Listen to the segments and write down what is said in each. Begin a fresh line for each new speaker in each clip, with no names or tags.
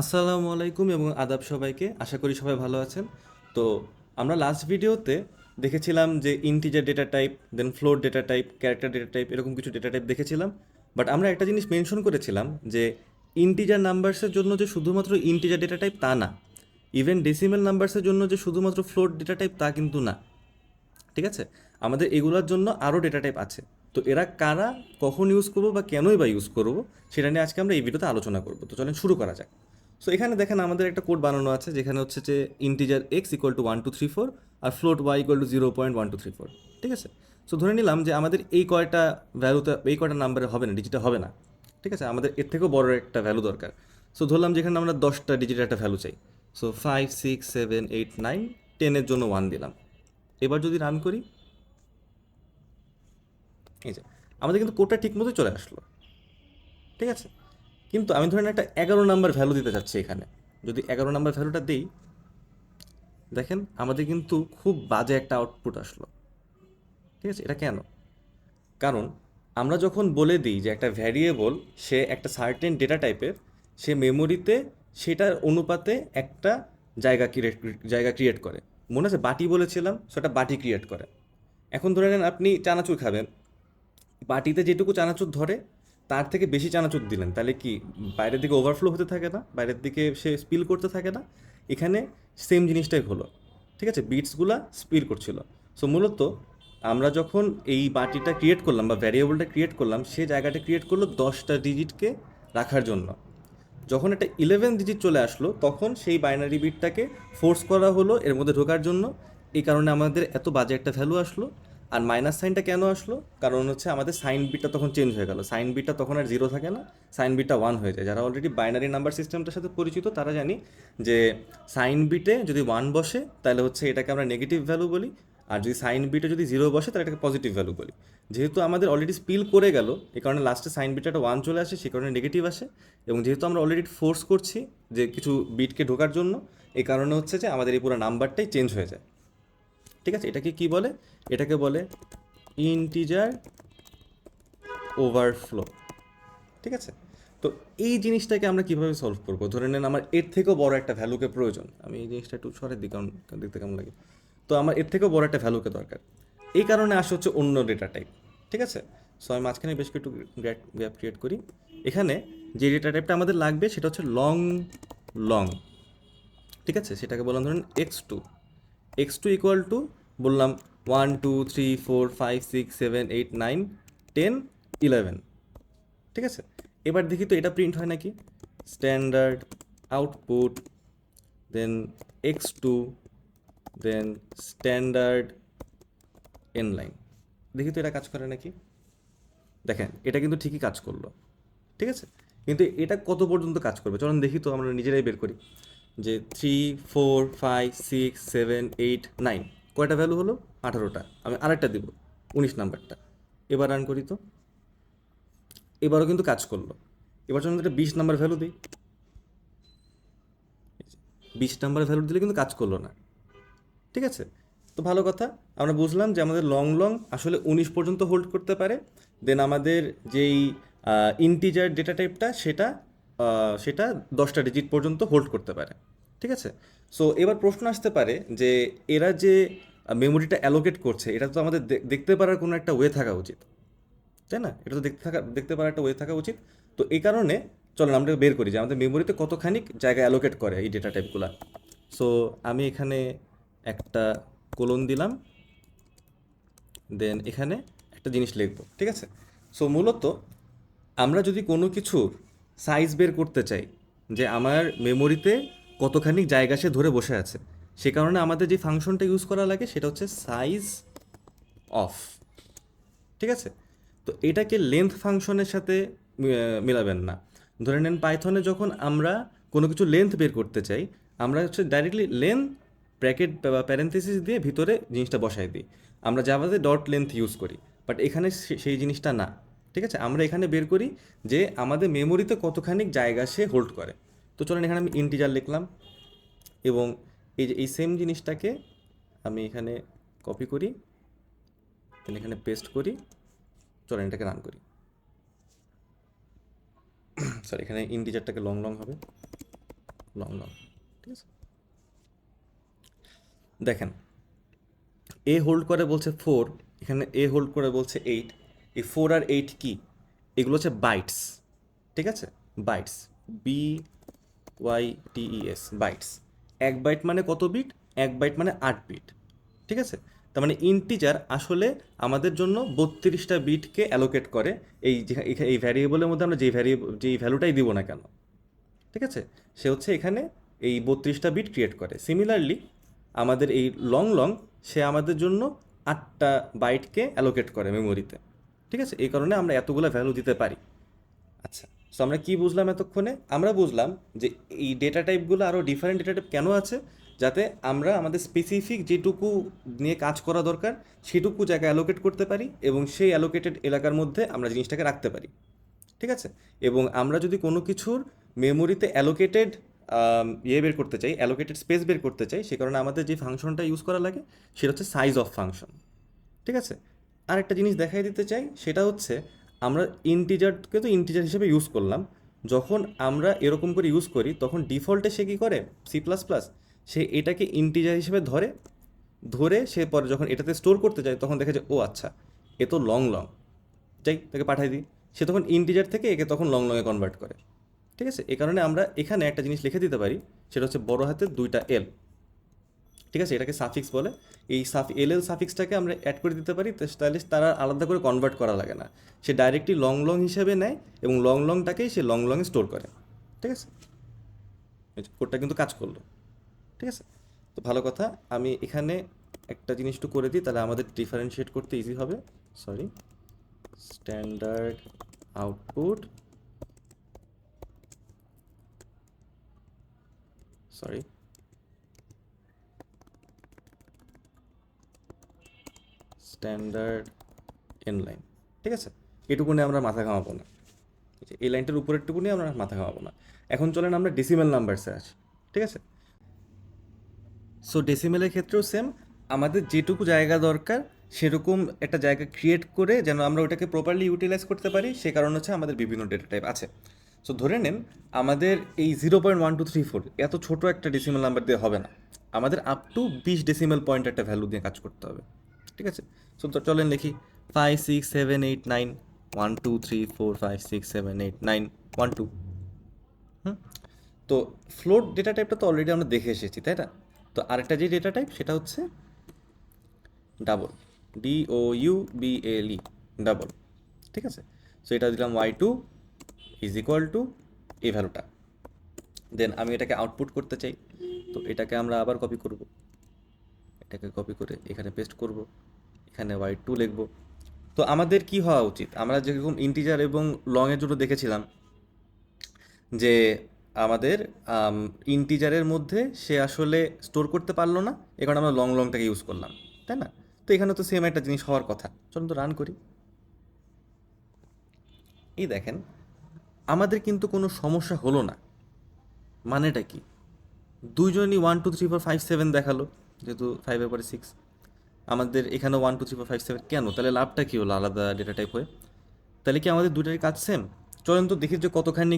আসসালামু আলাইকুম এবং আদাব সবাইকে। আশা করি সবাই ভালো আছেন। তো আমরা লাস্ট ভিডিওতে দেখেছিলাম যে integer data type, then float data type, character data type, এরকম কিছু ডেটা টাইপ দেখেছিলাম। বাট আমরা একটা জিনিস মেনশন করেছিলাম যে ইন্টিজার নাম্বারসের জন্য যে শুধুমাত্র ইন্টিজার ডেটা টাইপ তা না, ইভেন ডেসিমেল নাম্বারসের জন্য যে শুধুমাত্র ফ্লোট ডেটা টাইপ তা কিন্তু না। ঠিক আছে, আমাদের এগুলোর জন্য আরও ডেটা টাইপ আছে। তো এরা কারা, কখন ইউজ করবো বা কেনই বা ইউজ করবো, সেটা নিয়ে আজকে আমরা এই ভিডিওতে আলোচনা করবো। তো চলেন শুরু করা যাক। সো এখানে দেখেন আমাদের একটা কোড বানানো আছে, যেখানে হচ্ছে যে ইন্টিজার এক্স ইকুয়াল টু 1 2 3 4 আর ফ্লোট ওয়াই ইকুয়াল টু 0.1234। ঠিক আছে, সো ধরে নিলাম যে আমাদের এই কয়টা ভ্যালুতে, এই কয়টা নাম্বারে হবে না, ডিজিটে হবে না। ঠিক আছে, আমাদের এর থেকেও বড় একটা ভ্যালু দরকার। সো ধরলাম যেখানে আমরা 10টা ডিজিটের একটা ভ্যালু চাই। সো 5 6 7 8 9 10-এর জন্য 1 দিলাম। এবার যদি রান করি, এই যে আমাদের কিন্তু কোডটা ঠিক মতো চলে আসলো। ঠিক আছে, কিন্তু আমি ধরেন একটা 11 নাম্বার ভ্যালু দিতে চাচ্ছি এখানে। যদি 11 নাম্বার ভ্যালুটা দিই, দেখেন আমাদের কিন্তু খুব বাজে একটা আউটপুট আসলো। ঠিক আছে, এটা কেন? কারণ আমরা যখন বলে দিই যে একটা ভ্যারিয়েবল সে একটা সার্টেন ডেটা টাইপের, সে মেমোরিতে সেটার অনুপাতে একটা জায়গা ক্রিয়েট করে। মনে আছে বাটি বলেছিলাম, সেটা বাটি ক্রিয়েট করে। এখন ধরে নেন আপনি চানাচুর খাবেন, বাটিতে যেটুকু চানাচুর ধরে তার থেকে বেশি চানাচুর দিলেন, তাহলে কি বাইরের দিকে ওভারফ্লো হতে থাকে না? বাইরের দিকে সে স্পিল করতে থাকে না? এখানে সেম জিনিসটাই হলো। ঠিক আছে, বিটসগুলা স্পিল করছিল। সো মূলত আমরা যখন এই বাটিটা ক্রিয়েট করলাম বা ভ্যারিয়েবলটা ক্রিয়েট করলাম, সে জায়গাটা ক্রিয়েট করলো 10টা ডিজিটকে রাখার জন্য। যখন একটা 11 ডিজিট চলে আসলো, তখন সেই বাইনারি বিটটাকে ফোর্স করা হলো এর মধ্যে ঢোকার জন্য। এই কারণে আমাদের এত বাজে একটা ভ্যালু আসলো। আর মাইনাস সাইনটা কেন আসলো? কারণ হচ্ছে আমাদের সাইন বিটটা তখন চেঞ্জ হয়ে গেল। সাইন বিটটা তখন আর 0 থাকে না, সাইন বিটটা 1 হয়ে যায়। যারা অলরেডি বাইনারি নাম্বার সিস্টেমটার সাথে পরিচিত তারা জানি যে সাইন বিটে যদি 1 বসে তাহলে হচ্ছে এটাকে আমরা নেগেটিভ ভ্যালু বলি, আর যদি সাইন বিটে যদি 0 বসে তাহলে এটাকে পজিটিভ ভ্যালু বলি। যেহেতু আমাদের অলরেডি স্পিল করে গেল, এই কারণে লাস্টে সাইন বিটটা একটা 1 চলে আসে, সেই কারণে নেগেটিভ আসে। এবং যেহেতু আমরা অলরেডি ফোর্স করছি যে কিছু বিটকে ঢোকার জন্য, এই কারণে হচ্ছে যে আমাদের এই পুরো নাম্বারটাই চেঞ্জ হয়ে যায়। ঠিক আছে, এটাকে কি বলে? এটাকে বলে ইন্টিজার ওভারফ্লো। ঠিক আছে, তো এই জিনিসটাকে আমরা কিভাবে সলভ করবো? ধরে নেন আমার এর থেকেও বড় একটা ভ্যালুকে প্রয়োজন। আমি এই জিনিসটা একটু সরের দিকে, কারণ দেখতে কেমন লাগে। তো আমার এর থেকেও বড় একটা ভ্যালুকে দরকার। এই কারণে আসে হচ্ছে অন্য ডেটা টাইপ। ঠিক আছে, সো আমি মাঝখানে বেশ একটু গ্যাপ ক্রিয়েট করি। এখানে যে ডেটা টাইপটা আমাদের লাগবে সেটা হচ্ছে লং লং। ঠিক আছে, সেটাকে বললাম ধরুন এক্স টু ইকুয়াল টু, বললাম 1 2 3 4 5 6 7 8 9 10 11। ঠিক আছে, এবার দেখি তো এটা প্রিন্ট হয় নাকি। স্ট্যান্ডার্ড আউটপুট, দেন x2, দেন স্ট্যান্ডার্ড এন লাইন। দেখি তো এটা কাজ করে নাকি। দেখেন এটা কিন্তু ঠিকই কাজ করলো। ঠিক আছে, কিন্তু এটা কত পর্যন্ত কাজ করবে চলুন দেখি তো, আমরা নিজেরাই বের করি। যে 3 4 5 6 7 8 9, কয়টা ভ্যালু হলো? 18টা। আমি আরেকটা দিব, 19 নাম্বারটা। এবার রান করি তো, এবারও কিন্তু কাজ করলো। এবার চলুন একটা 20 নাম্বার ভ্যালু দিই। 20 নাম্বার ভ্যালু দিলে কিন্তু কাজ করলো না। ঠিক আছে, তো ভালো কথা, আমরা বুঝলাম যে আমাদের লং লং আসলে 19 পর্যন্ত হোল্ড করতে পারে। দেন আমাদের যেই ইন্টিজার ডেটা টাইপটা সেটা 10টা ডিজিট পর্যন্ত হোল্ড করতে পারে। ঠিক আছে, সো এবার প্রশ্ন আসতে পারে যে এরা যে মেমোরিটা অ্যালোকেট করছে, এটা তো আমাদের দেখতে পারার কোনো একটা ওয়ে থাকা উচিত, তাই না? এটা তো দেখতে পারার একটা ওয়ে থাকা উচিত। তো এই কারণে চলেন আমরা বের করি যে আমাদের মেমোরিতে কতখানি জায়গা অ্যালোকেট করে এই ডেটা টাইপগুলো। সো আমি এখানে একটা কোলন দিলাম, দেন এখানে একটা জিনিস লিখবো। ঠিক আছে, সো মূলত আমরা যদি কোনো কিছুর সাইজ বের করতে চাই, যে আমার মেমোরিতে কতখানি জায়গা সে ধরে বসে আছে, সে কারণে আমাদের যে ফাংশনটা ইউজ করা লাগে সেটা হচ্ছে সাইজ অফ। ঠিক আছে, তো এটাকে লেন্থ ফাংশনের সাথে মেলাবেন না। ধরে নেন পাইথনে যখন আমরা কোনো কিছু লেন্থ বের করতে চাই, আমরা হচ্ছে ডাইরেক্টলি লেন্থ ব্র্যাকেট বা প্যারেন্থেসিস দিয়ে ভিতরে জিনিসটা বসাই দিই। আমরা জাভাতে ডট লেন্থ ইউজ করি, বাট এখানে সেই জিনিসটা না। ঠিক আছে, আমরা এখানে বের করি যে আমাদের মেমোরিতে কতখানি জায়গা সে হোল্ড করে। তো চলেন এখানে আমি ইন্টিজার লিখলাম, এবং এই যে এই সেম জিনিসটাকে আমি এখানে কপি করি, দেন এখানে পেস্ট করি। চলেন এটাকে রান করি। সরি, এখানে ইন্টিজারটাকে লং লং হবে। লং লং, ঠিক আছে। দেখেন এ হোল্ড করে বলছে 4, এখানে এ হোল্ড করে বলছে 8। এই 4 আর 8 কি? এগুলো হচ্ছে বাইটস, ঠিক আছে, বাইটস, BYTES, বাইটস। 1 বাইট মানে কত বিট? 1 বাইট মানে 8 বিট, ঠিক আছে। তার মানে ইন্টিজার আসলে আমাদের জন্য 32টা বিটকে অ্যালোকেট করে, এই ভ্যারিয়েবলের মধ্যে আমরা যেই ভ্যালুটাই দিব না কেন, ঠিক আছে, সে হচ্ছে এখানে এই 32টা বিট ক্রিয়েট করে। সিমিলারলি আমাদের এই লং লং, সে আমাদের জন্য 8টা বাইটকে অ্যালোকেট করে মেমোরিতে, ঠিক আছে। এই কারণে আমরা এতগুলো ভ্যালু দিতে পারি। আচ্ছা, সো আমরা কি বুঝলাম এতক্ষণে? আমরা বুঝলাম যে এই ডেটা টাইপগুলো আরও ডিফারেন্ট ডেটা টাইপ কেন আছে, যাতে আমরা আমাদের স্পেসিফিক যেটুকু নিয়ে কাজ করা দরকার সেটুকু জায়গা অ্যালোকেট করতে পারি এবং সেই অ্যালোকেটেড এলাকার মধ্যে আমরা জিনিসটাকে রাখতে পারি, ঠিক আছে। এবং আমরা যদি কোনো কিছুর মেমোরিতে অ্যালোকেটেড বের করতে চাই, অ্যালোকেটেড স্পেস বের করতে চাই, সে কারণে আমাদের যে ফাংশনটা ইউজ করা লাগে সেটা হচ্ছে সাইজ অফ ফাংশন, ঠিক আছে। আর একটা জিনিস দেখাই দিতে চাই, সেটা হচ্ছে আমরা ইন্টিজারকে তো ইন্টিজার হিসেবে ইউজ করলাম, যখন আমরা এরকম করে ইউজ করি তখন ডিফল্টে সে কী করে, C++, সে এটাকে ইন্টিজার হিসেবে ধরে ধরে সে পরে যখন এটাতে স্টোর করতে যায় তখন দেখে যে ও আচ্ছা এ তো লং লং, যাই তাকে পাঠাই দিই, সে তখন ইন্টিজার থেকে একে তখন লং লংয়ে কনভার্ট করে, ঠিক আছে। এই কারণে আমরা এখানে একটা জিনিস লিখে দিতে পারি, সেটা হচ্ছে বড় হাতের 2টা L, ঠিক আছে, এটাকে সাফিক্স বলে। এই এল সাফিক্সটাকে আমরা অ্যাড করে দিতে পারি, তাহলে তারা আলাদা করে কনভার্ট করা লাগে না, সে ডাইরেক্টলি লং লং হিসেবে নেয় এবং লং লংটাকেই সে লং লংয়ে স্টোর করে, ঠিক আছে। কোডটা কিন্তু কাজ করলো, ঠিক আছে। তো ভালো কথা, আমি এখানে একটা জিনিস একটু করে দিই, তাহলে আমাদের ডিফারেন্সিয়েট করতে ইজি হবে। Sorry, standard output, sorry, standard inline, ঠিক আছে। এটুকু নিয়ে আমরা মাথা ঘামাবো না, এই লাইনটার উপরেরটুকু নিয়ে আমরা মাথা ঘামাবো না। এখন চলেন আমরা ডেসিমেল নাম্বারসে আসি, ঠিক আছে। সো ডেসিমেলের ক্ষেত্রেও সেম, আমাদের যেটুকু জায়গা দরকার সেরকম একটা জায়গা ক্রিয়েট করে যেন আমরা ওটাকে প্রপারলি ইউটিলাইজ করতে পারি, সে কারণ হচ্ছে আমাদের বিভিন্ন ডেটা টাইপ আছে। সো ধরে নেন আমাদের এই 0.1234 এত ছোট একটা ডেসিমেল নাম্বার দিয়ে হবে না, আমাদের আপ টু 20 ডেসিমেল পয়েন্ট একটা ভ্যালু দিয়ে কাজ করতে হবে, ঠিক আছে। সো তো চলেন লিখি 5 6 7 8 9 1 2 3 4 5 6 7 8 9 1 2। তো ফ্লোট ডেটা টাইপটা তো অলরেডি আমরা দেখে এসেছি, তাই না? তো আরেকটা যে ডেটা টাইপ সেটা হচ্ছে ডাবল, DOUBLE, ডাবল, ঠিক আছে। সো এটা দিলাম y2 ইজ ইকুয়াল টু এই ভ্যালুটা। দেন আমি এটাকে আউটপুট করতে চাই, তো এটাকে আমরা আবার কপি করব, এটাকে কপি করে এখানে পেস্ট করব, এখানে y2 লিখব। তো আমাদের কি হওয়া উচিত, আমরা যেরকম ইন্টিজার এবং লংয়ের জন্য দেখেছিলাম যে আমাদের ইন্টিজারের মধ্যে সে আসলে স্টোর করতে পারলো না, এ কারণে আমরা লং লংটাকে ইউজ করলাম, তাই না? তো এখানে তো সেম একটা জিনিস হওয়ার কথা। চলুন তো রান করি। এই দেখেন আমাদের কিন্তু কোনো সমস্যা হলো না। মানেটা কি? দুইজনই 1 2 3 4 5 7 দেখালো, যেহেতু 5-এর পরে 6, আমাদের এখানে 1 2 3 4 5 7 কেন? তাহলে লাভটা কী হলো আলাদা ডেটা টাইপ হয়ে? তাহলে কি আমাদের দুইটারই কাজ সেম? চলেন তো দেখি যে কতখানি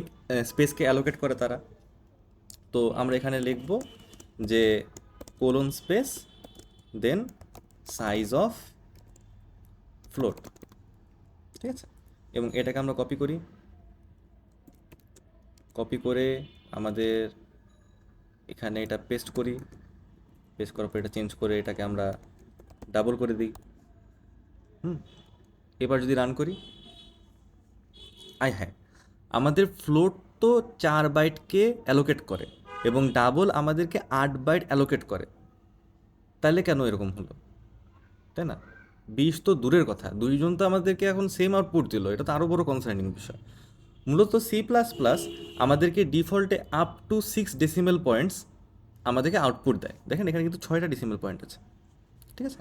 স্পেসকে অ্যালোকেট করে তারা। তো আমরা এখানে লিখব যে colon space then size of float, ঠিক আছে। এবং এটাকে আমরা কপি করি, কপি করে আমাদের এখানে এটা পেস্ট করি, পেস্ট করার পর এটা চেঞ্জ করে এটাকে আমরা ডাবল করে দিই। এবার যদি রান করি, হ্যাঁ, আমাদের ফ্লোট তো 4 বাইটকে অ্যালোকেট করে এবং ডাবল আমাদেরকে 8 বাইট অ্যালোকেট করে, তাহলে কেন এরকম হলো, তাই না? 20 তো দূরের কথা, দুইজন তো আমাদেরকে এখন সেম আউটপুট দিল, এটা তো আরও বড় কনসার্নিং বিষয়। মূলত C++ আমাদেরকে ডিফল্টে আপ টু 6 ডেসিমেল পয়েন্টস আমাদেরকে আউটপুট দেয়। দেখেন এখানে কিন্তু 6টা ডেসিমেল পয়েন্ট আছে, ঠিক আছে।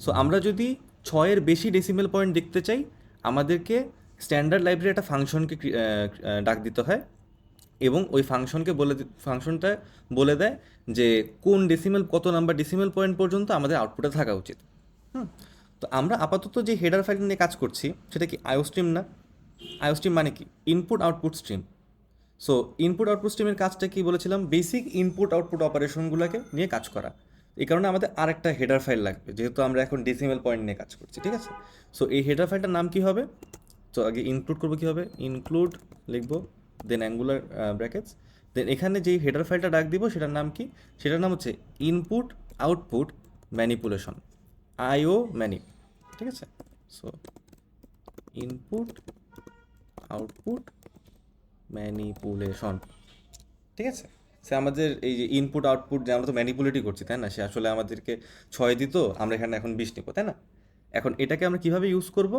সো আমরা যদি 6-এর বেশি ডেসিমেল পয়েন্ট দেখতে চাই, আমাদেরকে স্ট্যান্ডার্ড লাইব্রেরি একটা ফাংশনকে ডাক দিতে হয় এবং ওই ফাংশনটা বলে দেয় যে কোন কত নাম্বার ডেসিমেল পয়েন্ট পর্যন্ত আমাদের আউটপুটে থাকা উচিত। তো আমরা আপাতত যে হেডার ফাইল নিয়ে কাজ করছি সেটা কি আইওস্ট্রিম না? আইওস্ট্রিম মানে কি? Input output stream. So input output স্ট্রিমের কাজটা কি বলেছিলাম, বেসিক ইনপুট আউটপুট অপারেশনগুলোকে নিয়ে কাজ করা। এই কারণে আমাদের আরেকটা হেডার ফাইল লাগবে, যেহেতু আমরা এখন ডেসিমেল পয়েন্ট নিয়ে কাজ করছি, ঠিক আছে। সো এই হেডার ফাইলটার নাম কি হবে, তো আগে ইনক্লুড করবো কী হবে, ইনক্লুড লিখবো, দেন অ্যাঙ্গুলার ব্র্যাকেটস, দেন এখানে যেই হেডার ফাইলটা ডাক দিব সেটার নাম কি, সেটার নাম হচ্ছে ইনপুট আউটপুট ম্যানিপুলেশন, আইও ম্যানি, ঠিক আছে। সো ইনপুট আউটপুট ম্যানিপুলেশন, ঠিক আছে। সে আমাদের এই যে ইনপুট আউটপুট যে আমরা তো ম্যানিপুলেটই করছি, তাই না, সে আসলে আমাদেরকে 6 দিত, আমরা এখানে এখন 20 নিব, তাই না। এখন এটাকে আমরা কিভাবে ইউজ করব,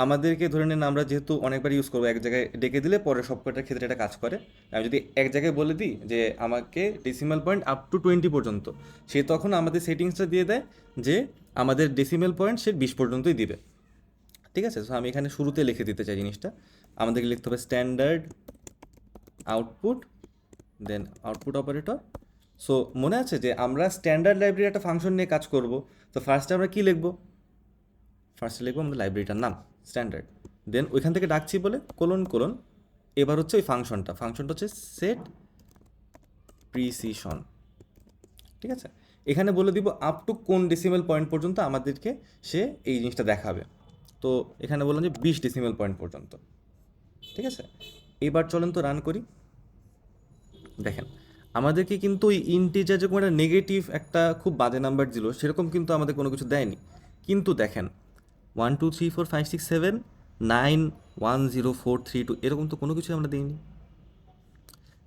আমাদেরকে ধরে নিন আমরা যেহেতু অনেকবার ইউজ করবো, এক জায়গায় ডেকে দিলে পরে সবকটার ক্ষেত্রে এটা কাজ করে। আমি যদি এক জায়গায় বলে দিই যে আমাকে ডেসিমাল পয়েন্ট আপ টু 20 পর্যন্ত, সে তখন আমাদের সেটিংসটা দিয়ে দেয় যে আমাদের ডেসিমাল পয়েন্ট সে 20 পর্যন্তই দিবে, ঠিক আছে। সো আমি এখানে শুরুতে লিখে দিতে চাই জিনিসটা, আমাদেরকে লিখতে হবে স্ট্যান্ডার্ড আউটপুট, দেন আউটপুট অপারেটর। সো মনে আছে যে আমরা স্ট্যান্ডার্ড লাইব্রেরি একটা ফাংশন নিয়ে কাজ করব, তো ফার্স্টে আমরা কী লিখবো, ফার্স্টে লিখবো আমাদের লাইব্রেরিটার নাম স্ট্যান্ডার্ড, দেন ওইখান থেকে ডাকছি বলে কোলন কোলন, এবার হচ্ছে ওই ফাংশনটা হচ্ছে সেট প্রিসিশন, ঠিক আছে। এখানে বলে দিব আপ টু কোন ডেসিমেল পয়েন্ট পর্যন্ত আমাদেরকে সে এই জিনিসটা দেখাবে, তো এখানে বললাম যে 20 ডেসিমেল পয়েন্ট পর্যন্ত, ঠিক আছে। এবার চলেন তো রান করি, দেখেন আমাদেরকে কিন্তু ওই ইন্টিজার যেরকম একটা নেগেটিভ একটা খুব বাজে নাম্বার দিল, সেরকম কিন্তু আমাদের কোনো কিছু দেয়নি। কিন্তু দেখেন 1 2 3 4 5 6 7 9 1 0 4 3 2 এরকম তো কোনো কিছুই আমরা দিইনি।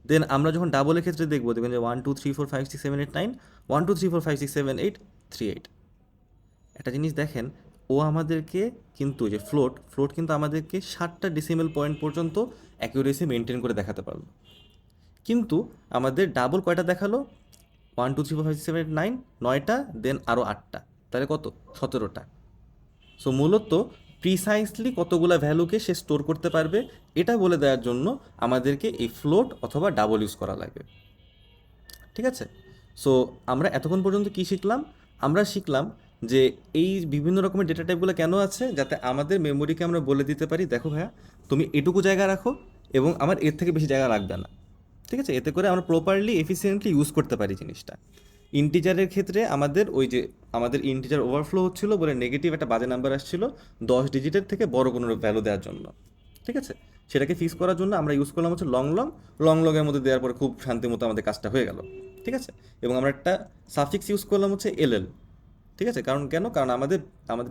দেন আমরা যখন ডাবলের ক্ষেত্রে দেখবো, দেখবেন যে 1 2 3 4 5 6 7 8 9 1 2 3 4 5 6 7 8 3 8। একটা জিনিস দেখেন, ও আমাদেরকে কিন্তু যে ফ্লোট কিন্তু আমাদেরকে 7টা ডেসিমেল পয়েন্ট পর্যন্ত অ্যাকিউরেসি মেনটেন করে দেখাতে পারলো, কিন্তু আমাদের ডাবল কয়টা দেখালো, 1 2 3 4 5 6 7 8 9, 9টা, দেন আরও 8টা, তাহলে কত, 17টা। সো মূলত প্রিসাইসলি কতগুলো ভ্যালুকে সে স্টোর করতে পারবে এটা বলে দেওয়ার জন্য আমাদেরকে এই ফ্লোট অথবা ডাবল ইউজ করা লাগবে, ঠিক আছে। সো আমরা এতক্ষণ পর্যন্ত কি শিখলাম, আমরা শিখলাম যে এই বিভিন্ন রকমের ডেটা টাইপগুলো কেন আছে, যাতে আমাদের মেমোরিকে আমরা বলে দিতে পারি দেখো ভাইয়া তুমি এটুকু জায়গা রাখো এবং আমার এর থেকে বেশি জায়গা লাগবে না, ঠিক আছে। এতে করে আমরা প্রপারলি এফিসিয়েন্টলি ইউজ করতে পারি জিনিসটা। ইন্টিজারের ক্ষেত্রে আমাদের ওই যে আমাদের ইন্টিজার ওভারফ্লো হচ্ছিল বলে নেগেটিভ একটা বাজে নাম্বার আসছিল 10 ডিজিটের থেকে বড় কোনো ভ্যালু দেওয়ার জন্য, ঠিক আছে। সেটাকে ফিক্স করার জন্য আমরা ইউজ করলাম হচ্ছে লংয়ের মধ্যে দেওয়ার পরে খুব শান্তি মতো আমাদের কাজটা হয়ে গেল, ঠিক আছে। এবং আমরা একটা সাফিক্স ইউজ করলাম হচ্ছে এলএল, ঠিক আছে। কারণ আমাদের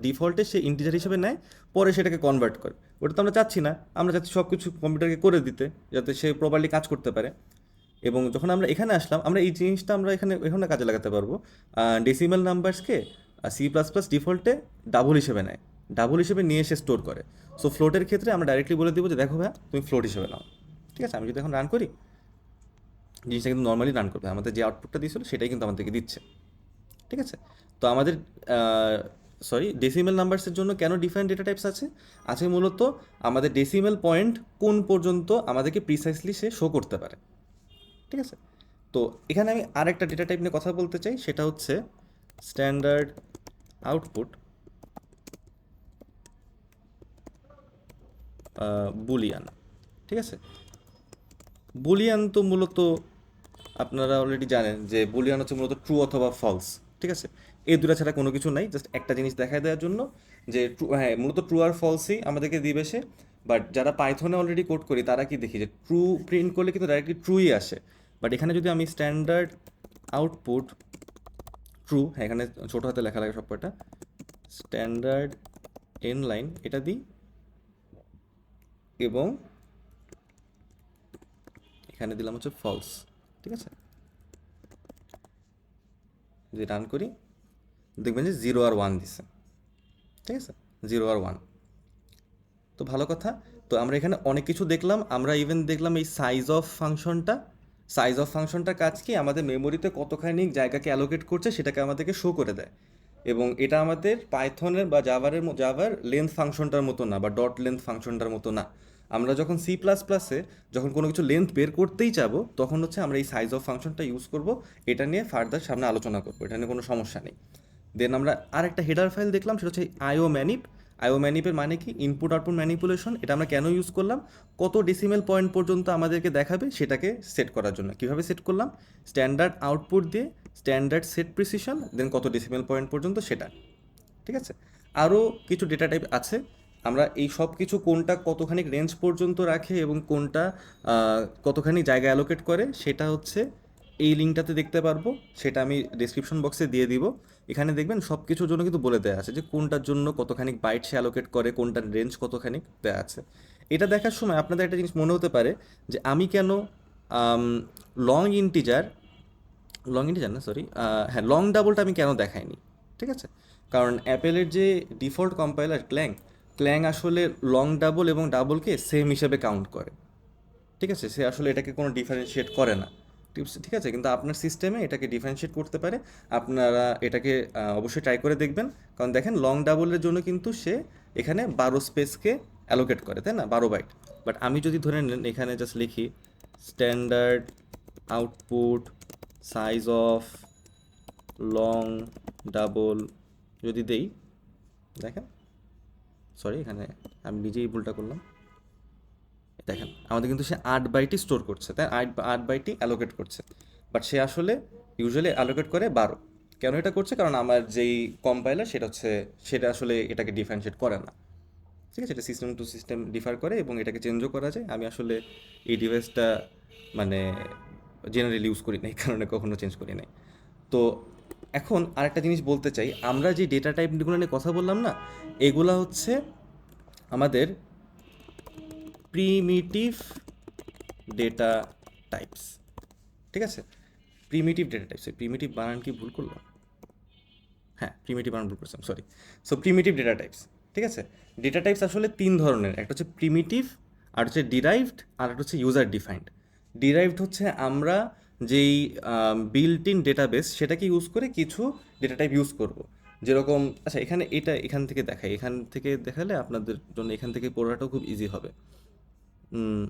ডিফল্টে সে ইন্টিজার হিসেবে নেয়, পরে সেটাকে কনভার্ট করে, ওটা তো আমরা চাচ্ছি না, আমরা চাচ্ছি সব কিছু কম্পিউটারকে করে দিতে যাতে সে প্রপারলি কাজ করতে পারে। এবং যখন আমরা এখানে আসলাম, আমরা এই জিনিসটা আমরা এখানে কাজে লাগাতে পারবো। ডেসিমাল নাম্বারসকে C++ ডিফল্টে ডাবল হিসেবে নেয়, ডাবল হিসেবে নিয়ে এসে স্টোর করে। সো ফ্লোটের ক্ষেত্রে আমরা ডাইরেক্টলি বলে দিব যে দেখো ভাইয়া তুমি ফ্লোট হিসেবে নাও, ঠিক আছে। আমি যদি এখন রান করি, জিনিসটা কিন্তু নর্মালি রান করবে, আমাদের যে আউটপুটটা দিয়েছিল সেটাই কিন্তু আমাদেরকে দিচ্ছে, ঠিক আছে। তো আমাদের ডেসিমেল নাম্বারসের জন্য কেন ডিফারেন্ট ডেটা টাইপস আছে মূলত আমাদের ডেসিমেল পয়েন্ট কোন পর্যন্ত আমাদেরকে প্রিসাইসলি সে শো করতে পারে, ঠিক আছে। তো এখানে আমি আরেকটা ডেটা টাইপ নিয়ে কথা বলতে চাই, সেটা হচ্ছে স্ট্যান্ডার্ড আউটপুট বুলিয়ান, ঠিক আছে। বুলিয়ান তো মূলত আপনারা অলরেডি জানেন যে বুলিয়ান হচ্ছে মূলত ট্রু অথবা ফলস, ঠিক আছে। এই দুটা ছাড়া কোনো কিছু নাই, জাস্ট একটা জিনিস দেখায় দেওয়ার জন্য যে হ্যাঁ মূলত ট্রু আর ফলসই আমাদেরকে দিবে সে। বাট যারা পাইথনে অলরেডি কোড করি তারা কি দেখি যে ট্রু প্রিন্ট করলে কিন্তু ডাইরেক্টলি ট্রুই আসে। বাট এখানে যদি আমি স্ট্যান্ডার্ড আউটপুট ট্রু, হ্যাঁ এখানে ছোটো হাতে লেখা লাগে সব কটা, স্ট্যান্ডার্ড এন লাইন এটা দিই এবং এখানে দিলাম হচ্ছে ফলস, ঠিক আছে। যদি রান করি দেখবেন যে 0 আর 1 দিছে, ঠিক আছে, 0 আর 1। তো ভালো কথা, তো আমরা এখানে অনেক কিছু দেখলাম, আমরা ইভেন দেখলাম এই সাইজ অফ ফাংশনটার কাজ কি আমাদের মেমোরিতে কতখানি জায়গাকে অ্যালোকেট করছে সেটাকে আমাদেরকে শো করে দেয়। এবং এটা আমাদের পাইথনের বা জাভার লেন্থ ফাংশনটার মতো না, বা ডট লেন্থ ফাংশনটার মতো না। আমরা যখন C++-এ যখন কোনো কিছু লেন্থ বের করতেই যাবো তখন হচ্ছে আমরা এই সাইজ অফ ফাংশনটা ইউজ করব, এটা নিয়ে ফার্দার সামনে আলোচনা করবো, এটা নিয়ে কোনো সমস্যা নেই। দেন আমরা আরেকটা হেডার ফাইল দেখলাম, সেটা হচ্ছে আইও ম্যানিপ। আইও ম্যানিপের মানে কি, ইনপুট আউটপুট ম্যানিপুলেশন। এটা আমরা কেন ইউজ করলাম, কত ডেসিমেল পয়েন্ট পর্যন্ত আমাদেরকে দেখাবে সেটাকে সেট করার জন্য। কিভাবে সেট করলাম, স্ট্যান্ডার্ড আউটপুট দিয়ে স্ট্যান্ডার্ড সেট প্রিসিশন, দেন কত ডেসিমেল পয়েন্ট পর্যন্ত সেটা। ঠিক আছে, আরও কিছু ডেটা টাইপ আছে। আমরা এই সব কিছু কোনটা কতখানি রেঞ্জ পর্যন্ত রাখে এবং কোনটা কতখানি জায়গা অ্যালোকেট করে সেটা হচ্ছে এই লিঙ্কটাতে দেখতে পারবো, সেটা আমি ডেসক্রিপশন বক্সে দিয়ে দিব। এখানে দেখবেন সব কিছুর জন্য কিন্তু বলে দেওয়া আছে যে কোনটার জন্য কতখানি বাইট সে অ্যালোকেট করে, কোনটার রেঞ্জ কতখানি দেওয়া আছে। এটা দেখার সময় আপনাদের একটা জিনিস মনে হতে পারে যে আমি কেন লং ইন্টিজার না সরি, হ্যাঁ লং ডাবলটা আমি কেন দেখাইনি। ঠিক আছে, কারণ অ্যাপেলের যে ডিফল্ট কম্পাইলার ক্ল্যাং আসলে লং ডাবল এবং ডাবলকে সেম হিসেবে কাউন্ট করে। ঠিক আছে, সে আসলে এটাকে কোনো ডিফারেন্সিয়েট করে না। ঠিক আছে, কিন্তু আপনার সিস্টেমে এটাকে ডিফারেন্সিয়েট করতে পারে। আপনারা এটাকে অবশ্যই ট্রাই করে দেখবেন, কারণ দেখেন লং ডাবলের জন্য কিন্তু সে এখানে 12 স্পেসকে অ্যালোকেট করে, তাই না, 12 বাইট। বাট আমি যদি ধরে নেন এখানে জাস্ট লিখি standard output size of long double যদি দেই, দেখেন সরি এখানে আমি নিজেই ভুলটা করলাম। দেখেন আমাদের কিন্তু সে 8 বাইটই স্টোর করছে, তাই 8 বাইটই অ্যালোকেট করছে। বাট সে আসলে ইউজুয়ালি অ্যালোকেট করে 12। কেন এটা করছে, কারণ আমার যেই কম্পাইলার সেটা আসলে এটাকে ডিফারেন্সিয়েট করে না। ঠিক আছে, এটা সিস্টেম টু সিস্টেম ডিফার করে এবং এটাকে চেঞ্জও করা যায়। আমি আসলে এই ডিভাইসটা মানে জেনারেলি ইউজ করি না, এই কারণে কখনো চেঞ্জ করি নাই। তো এখন আরেকটা জিনিস বলতে চাই, আমরা যে ডেটা টাইপগুলো নিয়ে কথা বললাম না, এগুলা হচ্ছে আমাদের প্রিমিটিভ ডেটা টাইপস। ঠিক আছে, প্রিমিটিভ ডেটা টাইপস। প্রিমিটিভ বানান কি ভুল করলাম, হ্যাঁ প্রিমিটিভ বানান ভুল করছিলাম, sorry. So primitive data types. ঠিক আছে, ডেটা টাইপস আসলে 3 ধরনের, একটা হচ্ছে প্রিমিটিভ, আর হচ্ছে ডিরাইভড, আর একটা হচ্ছে ইউজার ডিফাইন্ড। ডিরাইভড হচ্ছে আমরা যেই বিল্ট ইন ডেটাবেস সেটাকে ইউজ করে কিছু ডেটা টাইপ ইউজ করব। যেরকম, আচ্ছা এখান থেকে দেখাই, এখান থেকে দেখালে আপনাদের জন্য এখান থেকে পড়াটাও খুব ইজি হবে।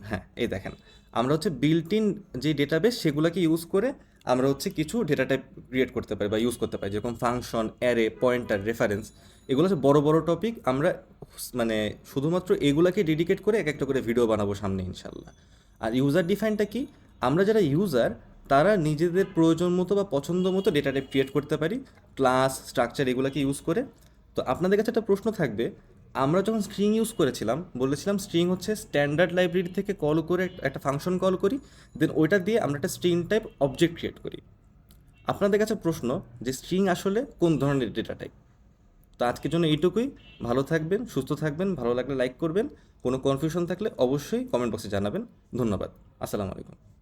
হ্যাঁ এই দেখেন, আমরা হচ্ছে বিল্ট ইন যে ডেটাবেস সেগুলোকে ইউজ করে আমরা হচ্ছে কিছু ডেটা টাইপ ক্রিয়েট করতে পারি বা ইউজ করতে পারি, যেরকম ফাংশন, অ্যারে, পয়েন্টার, রেফারেন্স। এগুলো হচ্ছে বড় বড় টপিক, আমরা মানে শুধুমাত্র এগুলাকে ডেডিকেট করে এক একটা করে ভিডিও বানাবো সামনে ইনশাল্লাহ। আর ইউজার ডিফাইনটা কি, আমরা যারা ইউজার তারা নিজেদের প্রয়োজন মতো বা পছন্দ মতো ডেটা টাইপ ক্রিয়েট করতে পারি ক্লাস, স্ট্রাকচার এগুলোকে ইউজ করে। তো আপনাদের কাছে একটা প্রশ্ন থাকবে, আমরা যখন স্ট্রিং ইউজ করেছিলাম বলেছিলাম স্ট্রিং হচ্ছে স্ট্যান্ডার্ড লাইব্রেরি থেকে কল করে একটা ফাংশন কল করি, দেন ওইটা দিয়ে আমরা একটা স্ট্রিং টাইপ অবজেক্ট ক্রিয়েট করি। আপনাদের কাছে প্রশ্ন যে স্ট্রিং আসলে কোন ধরনের ডেটা টাইপ। তো আজকের জন্য এইটুকুই। ভালো থাকবেন, সুস্থ থাকবেন, ভালো লাগলে লাইক করবেন, কোনো কনফিউশন থাকলে অবশ্যই কমেন্ট বক্সে জানাবেন। ধন্যবাদ, আসসালামু আলাইকুম।